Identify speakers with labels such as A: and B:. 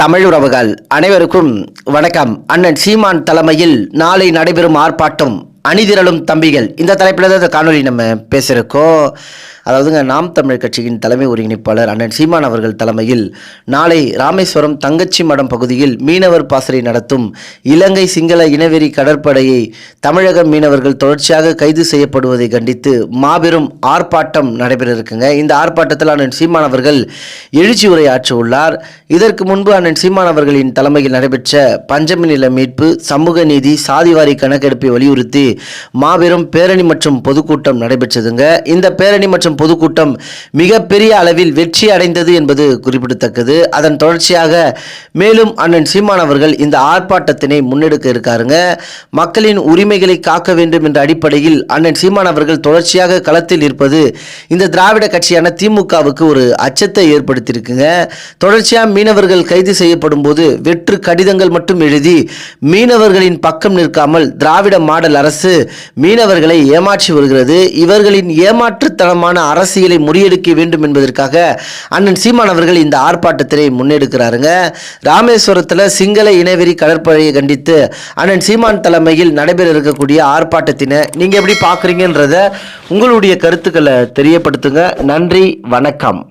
A: தமிழ் உறவுகள் அனைவருக்கும் வணக்கம். அண்ணன் சீமான் தலைமையில் நாளை நடைபெறும் ஆர்ப்பாட்டம், அணிதிரளும் தம்பிகள். இந்த தலைப்பில் தான் இந்த காணொலி நம்ம பேசியிருக்கோம். அதாவதுங்க, நாம் தமிழ் கட்சியின் தலைமை ஒருங்கிணைப்பாளர் அண்ணன் சீமான் அவர்கள் தலைமையில் நாளை ராமேஸ்வரம் தங்கச்சி மடம் பகுதியில் மீனவர் பாசறை நடத்தும் இலங்கை சிங்கள இனவெறி கடற்படையை தமிழக மீனவர்கள் தொடர்ச்சியாக கைது செய்யப்படுவதை கண்டித்து மாபெரும் ஆர்ப்பாட்டம் நடைபெற இருக்குங்க. இந்த ஆர்ப்பாட்டத்தில் அண்ணன் சீமான் அவர்கள் எழுச்சி உரை ஆற்ற உள்ளார். இதற்கு முன்பு அண்ணன் சீமான் அவர்களின் தலைமையில் நடைபெற்ற பஞ்சமி நில மீட்பு, சமூக நீதி, சாதிவாரி கணக்கெடுப்பை வலியுறுத்தி மாபெரும் பேரணி மற்றும் பொதுக்கூட்டம் நடைபெற்றதுங்க. இந்த பேரணி மற்றும் பொதுக்கூட்டம் மிகப்பெரிய அளவில் வெற்றி அடைந்தது என்பது குறிப்பிடத்தக்கது. அதன் தொடர்ச்சியாக மேலும் அண்ணன் சீமான் அவர்கள் இந்த ஆர்ப்பாட்டத்தினை முன்னெடுக்க இருக்காருங்க. மக்களின் உரிமைகளை காக்க வேண்டும் என்ற அடிப்படையில் அண்ணன் சீமான் அவர்கள் தொடர்ச்சியாக களத்தில் இருப்பது இந்த திராவிட கட்சியான திமுகவுக்கு ஒரு அச்சத்தை ஏற்படுத்தியிருக்குங்க. தொடர்ச்சியாக மீனவர்கள் கைது செய்யப்படும் போது வெற்று கடிதங்கள் மட்டும் எழுதி மீனவர்களின் பக்கம் நிற்காமல் திராவிட மாடல் அரசு மீனவர்களை ஏமாற்றி வருகிறது. இவர்களின் ஏமாற்றுத்தனமான அரசியலை முறியடிக்க வேண்டும் என்பதற்காக அண்ணன் சீமான் அவர்கள் இந்த ஆர்ப்பாட்டத்தினை முன்னெடுக்கிறாருங்க. ராமேஸ்வரத்தில் சிங்கள இனவெறி கடற்படையை கண்டித்து அண்ணன் சீமான் தலைமையில் நடைபெற இருக்கக்கூடிய ஆர்ப்பாட்டத்தினை நீங்க எப்படி பார்க்குறீங்கன்றத உங்களுடைய கருத்துக்களை தெரியப்படுத்துங்க. நன்றி, வணக்கம்.